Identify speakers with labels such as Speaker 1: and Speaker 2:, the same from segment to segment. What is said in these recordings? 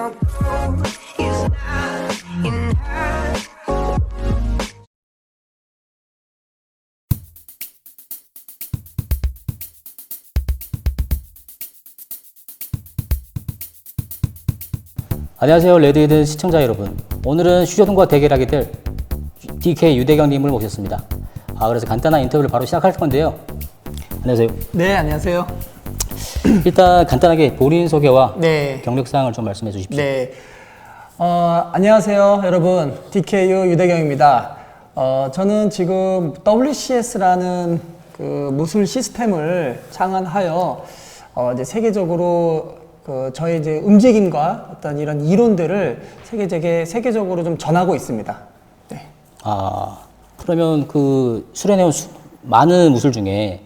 Speaker 1: Now gold is not enough.
Speaker 2: 안녕하세요, 레드히든 시청자 여러분. 오늘은 슈저등과 대결하게 될 DK 유대경님을 모셨습니다. 그래서 간단한 인터뷰를 바로 시작할 건데요. 안녕하세요.
Speaker 3: 네, 안녕하세요.
Speaker 2: 일단 간단하게 본인 소개와
Speaker 3: 네.
Speaker 2: 경력사항을 좀 말씀해 주십시오.
Speaker 3: 네. 안녕하세요, 여러분. DKU 유대경입니다. 저는 지금 WCS라는 그 무술 시스템을 창안하여 이제 세계적으로 저의 이제 움직임과 어떤 이런 이론들을 세계적으로 좀 전하고 있습니다. 네.
Speaker 2: 그러면 그 수련해온 많은 무술 중에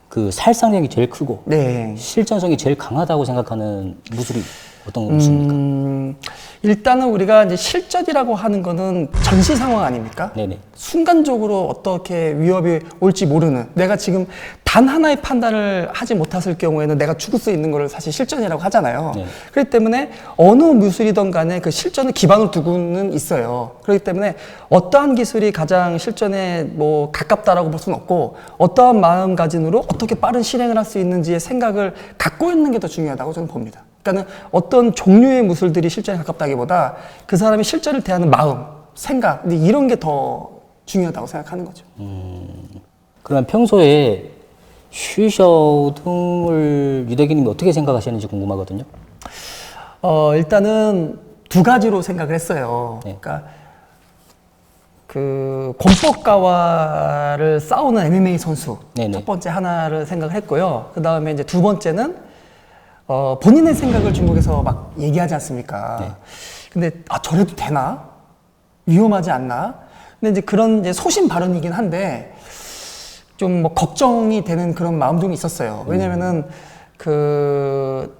Speaker 2: 그 살상력이 제일 크고
Speaker 3: 네.
Speaker 2: 실전성이 제일 강하다고 생각하는 무술이 어떤 무술입니까?
Speaker 3: 일단은 우리가 이제 실전이라고 하는 거는 전시 상황 아닙니까?
Speaker 2: 네네.
Speaker 3: 순간적으로 어떻게 위협이 올지 모르는, 내가 지금 단 하나의 판단을 하지 못했을 경우에는 내가 죽을 수 있는 거를 사실 실전이라고 하잖아요.
Speaker 2: 네.
Speaker 3: 그렇기 때문에 어느 무술이든 간에 그 실전을 기반으로 두고는 있어요. 그렇기 때문에 어떠한 기술이 가장 실전에 뭐 가깝다라고 볼 수는 없고, 어떠한 마음가짐으로 어떻게 빠른 실행을 할 수 있는지의 생각을 갖고 있는 게 더 중요하다고 저는 봅니다. 그러니까 어떤 종류의 무술들이 실전에 가깝다기보다 그 사람이 실전을 대하는 마음, 생각, 이런 게 더 중요하다고 생각하는 거죠.
Speaker 2: 그러면 평소에 슈셔등을 유대기님이 어떻게 생각하시는지 궁금하거든요.
Speaker 3: 일단은 두 가지로 생각을 했어요.
Speaker 2: 네.
Speaker 3: 그러니까 그 권법가와를 싸우는 MMA 선수,
Speaker 2: 네네.
Speaker 3: 첫 번째 하나를 생각을 했고요. 그 다음에 이제 두 번째는 본인의 생각을 중국에서 막 얘기하지 않습니까?
Speaker 2: 네.
Speaker 3: 근데 저래도 되나? 위험하지 않나? 근데 이제 그런 이제 소신 발언이긴 한데 좀 뭐 걱정이 되는 그런 마음도 좀 있었어요. 왜냐면은 그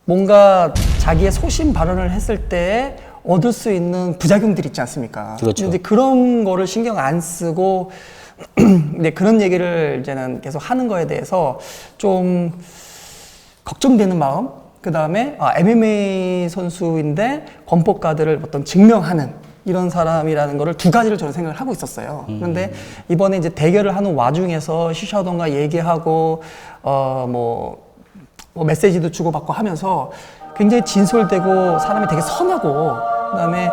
Speaker 3: 뭔가 자기의 소신 발언을 했을 때 얻을 수 있는 부작용들이 있지 않습니까?
Speaker 2: 그렇죠.
Speaker 3: 근데 이제 그런 거를 신경 안 쓰고 근데 그런 얘기를 이제는 계속 하는 거에 대해서 좀 걱정되는 마음, 그 다음에 MMA 선수인데 권법가들을 어떤 증명하는 이런 사람이라는 거를 두 가지를 저는 생각을 하고 있었어요. 그런데 이번에 이제 대결을 하는 와중에서 슈샤동과 얘기하고 뭐 메시지도 주고받고 하면서 굉장히 진솔되고 사람이 되게 선하고 그다음에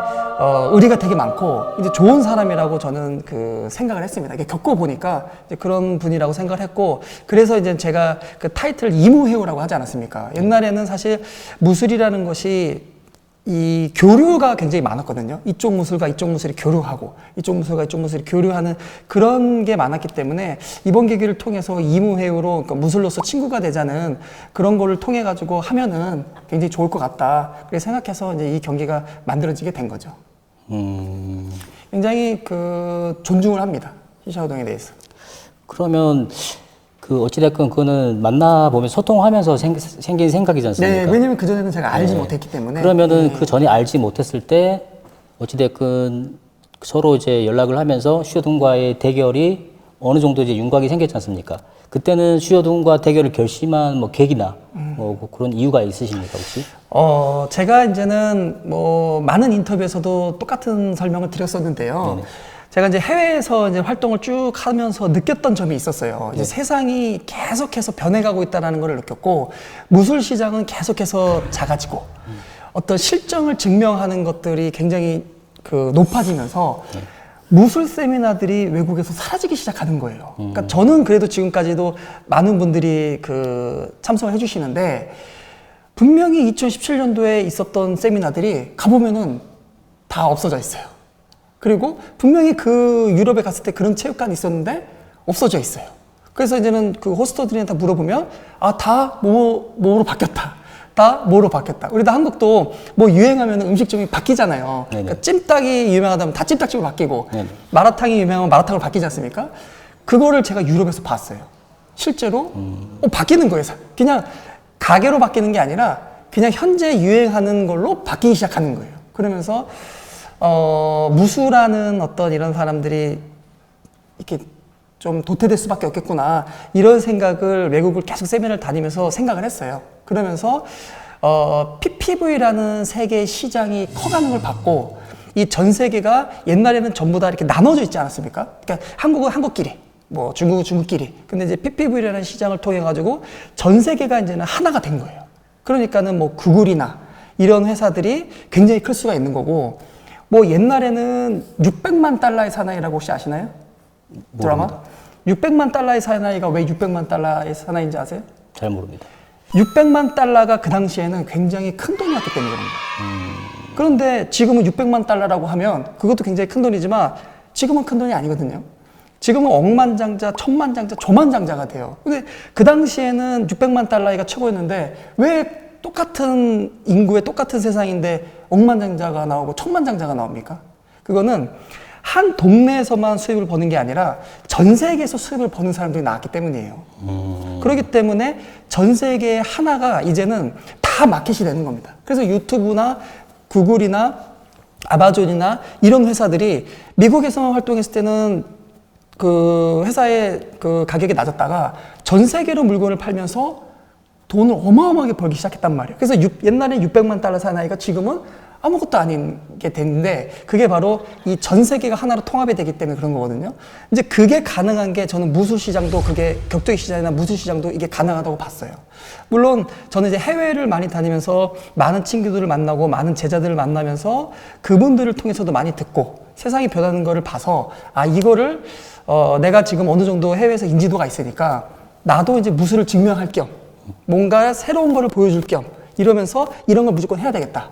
Speaker 3: 의리가 되게 많고 이제 좋은 사람이라고 저는 그 생각을 했습니다. 이게 겪어보니까 이제 그런 분이라고 생각을 했고, 그래서 이제 제가 그 타이틀 이무해오라고 하지 않았습니까? 옛날에는 사실 무술이라는 것이 이 교류가 굉장히 많았거든요. 이쪽 무술과 이쪽 무술이 교류하고 이쪽 무술과 이쪽 무술이 교류하는 그런 게 많았기 때문에 이번 계기를 통해서 이무해우로 그러니까 무술로서 친구가 되자는 그런 거를 통해 가지고 하면은 굉장히 좋을 것 같다. 그렇게 생각해서 이제 이 경기가 만들어지게 된 거죠. 굉장히 그 존중을 합니다. 시샤오동에 대해서.
Speaker 2: 그러면 그 어찌됐건 그거는 만나보면 소통하면서 생긴 생각이지 않습니까?
Speaker 3: 네, 왜냐면 그전에는 제가 알지 못했기 때문에.
Speaker 2: 그러면은 그 전에 알지 못했을 때 어찌됐건 서로 이제 연락을 하면서 슈여둥과의 대결이 어느 정도 이제 윤곽이 생겼지 않습니까? 그때는 슈여둥과 대결을 결심한 뭐 계기나 뭐 그런 이유가 있으십니까 혹시?
Speaker 3: 제가 이제는 뭐 많은 인터뷰에서도 똑같은 설명을 드렸었는데요.
Speaker 2: 네네.
Speaker 3: 제가 이제 해외에서 이제 활동을 쭉 하면서 느꼈던 점이 있었어요. 이제 세상이 계속해서 변해가고 있다는 걸 느꼈고, 무술 시장은 계속해서 작아지고, 어떤 실정을 증명하는 것들이 굉장히 그 높아지면서 무술 세미나들이 외국에서 사라지기 시작하는 거예요. 그러니까 저는 그래도 지금까지도 많은 분들이 그 참석을 해주시는데, 분명히 2017년도에 있었던 세미나들이 가보면은 다 없어져 있어요. 그리고 분명히 그 유럽에 갔을 때 그런 체육관이 있었는데 없어져 있어요. 그래서 이제는 그 호스터들한테 물어보면 다 뭐로 바뀌었다. 다 뭐로 바뀌었다. 우리도 한국도 뭐 유행하면 음식점이 바뀌잖아요. 그러니까 찜닭이 유명하다면 다 찜닭집으로 바뀌고
Speaker 2: 네네.
Speaker 3: 마라탕이 유명하면 마라탕으로 바뀌지 않습니까? 그거를 제가 유럽에서 봤어요. 실제로 바뀌는 거예요. 그냥 가게로 바뀌는 게 아니라 그냥 현재 유행하는 걸로 바뀌기 시작하는 거예요. 그러면서 무술하는 어떤 이런 사람들이 이렇게 좀 도태될 수밖에 없겠구나, 이런 생각을 외국을 계속 세미나를 다니면서 생각을 했어요. 그러면서 PPV라는 세계 시장이 커가는 걸 봤고 이 전 세계가 옛날에는 전부 다 이렇게 나눠져 있지 않았습니까? 그러니까 한국은 한국끼리, 뭐 중국은 중국끼리. 근데 이제 PPV라는 시장을 통해 가지고 전 세계가 이제는 하나가 된 거예요. 그러니까는 뭐 구글이나 이런 회사들이 굉장히 클 수가 있는 거고 뭐 옛날에는 600만 달러의 사나이라고 혹시 아시나요? 드라마? 600만 달러의 사나이가 왜 600만 달러의 사나이인지 아세요?
Speaker 2: 잘 모릅니다.
Speaker 3: 600만 달러가 그 당시에는 굉장히 큰 돈이었기 때문에 그런 거예요. 그런데 지금은 600만 달러라고 하면 그것도 굉장히 큰 돈이지만 지금은 큰 돈이 아니거든요. 지금은 억만장자, 천만장자, 조만장자가 돼요. 근데 그 당시에는 600만 달러가 최고였는데 왜 똑같은 인구의 똑같은 세상인데 억만장자가 나오고 천만장자가 나옵니까? 그거는 한 동네에서만 수입을 버는 게 아니라 전 세계에서 수입을 버는 사람들이 나왔기 때문이에요. 그렇기 때문에 전 세계 하나가 이제는 다 마켓이 되는 겁니다. 그래서 유튜브나 구글이나 아마존이나 이런 회사들이 미국에서만 활동했을 때는 그 회사의 그 가격이 낮았다가 전 세계로 물건을 팔면서 돈을 어마어마하게 벌기 시작했단 말이에요. 그래서 옛날에 600만 달러 사나이가 지금은 아무것도 아닌 게 됐는데 그게 바로 이 전 세계가 하나로 통합이 되기 때문에 그런 거거든요. 이제 그게 가능한 게 저는 무술 시장도 그게 격투기 시장이나 무술 시장도 이게 가능하다고 봤어요. 물론 저는 이제 해외를 많이 다니면서 많은 친구들을 만나고 많은 제자들을 만나면서 그분들을 통해서도 많이 듣고 세상이 변하는 거를 봐서 아 이거를 내가 지금 어느 정도 해외에서 인지도가 있으니까 나도 이제 무술을 증명할 겸 뭔가 새로운 거를 보여줄 겸 이러면서 이런 걸 무조건 해야 되겠다.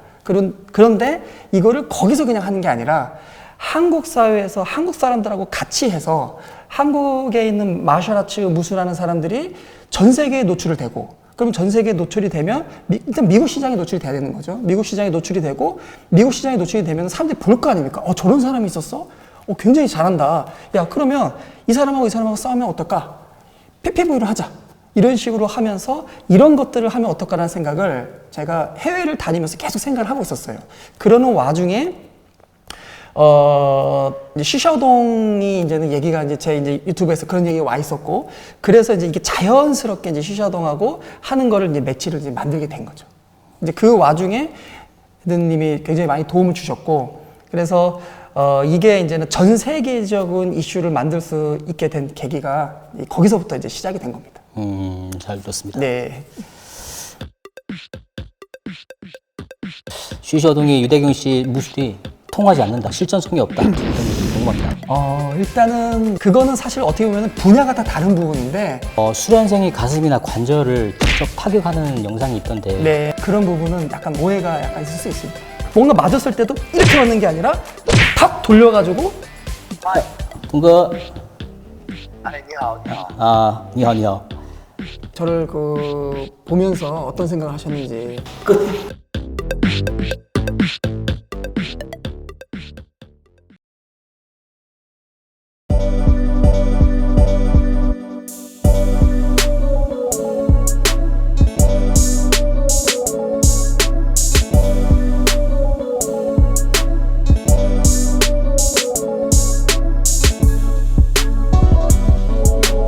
Speaker 3: 그런데 이거를 거기서 그냥 하는 게 아니라 한국 사회에서 한국 사람들하고 같이 해서 한국에 있는 마셜아츠 무술하는 사람들이 전 세계에 노출을 되고 그럼 전 세계에 노출이 되면 일단 미국 시장에 노출이 돼야 되는 거죠. 미국 시장에 노출이 되고 미국 시장에 노출이 되면 사람들이 볼 거 아닙니까? 저런 사람이 있었어? 굉장히 잘한다. 야 그러면 이 사람하고 이 사람하고 싸우면 어떨까? PPV를 하자. 이런 식으로 하면서 이런 것들을 하면 어떨까라는 생각을 제가 해외를 다니면서 계속 생각을 하고 있었어요. 그러는 와중에 이제 쉬샤오동이 이제는 얘기가 이제 제 이제 유튜브에서 그런 얘기가 와 있었고 그래서 이제 이게 자연스럽게 이제 쉬샤오동하고 하는 거를 이제 매치를 이제 만들게 된 거죠. 이제 그 와중에 헤드님이 굉장히 많이 도움을 주셨고 그래서 이게 이제는 전 세계적인 이슈를 만들 수 있게 된 계기가 거기서부터 이제 시작이 된 겁니다.
Speaker 2: 잘 들었습니다.
Speaker 3: 네.
Speaker 2: 쉬셔동이 유대경 씨 무술이 통하지 않는다. 실전성이 없다. 이런 얘기 궁금합니다.
Speaker 3: 일단은 그거는 사실 어떻게 보면 분야가 다 다른 부분인데
Speaker 2: 수련생이 가슴이나 관절을 직접 타격하는 영상이 있던데
Speaker 3: 네, 그런 부분은 약간 오해가 약간 있을 수 있습니다. 뭔가 맞았을 때도 이렇게 맞는 게 아니라 탁 돌려가지고
Speaker 2: 동거
Speaker 4: 哎，你好，你好。
Speaker 2: 아, 니하니하.
Speaker 3: 저를 보면서 어떤 생각을 하셨는지
Speaker 2: 끝.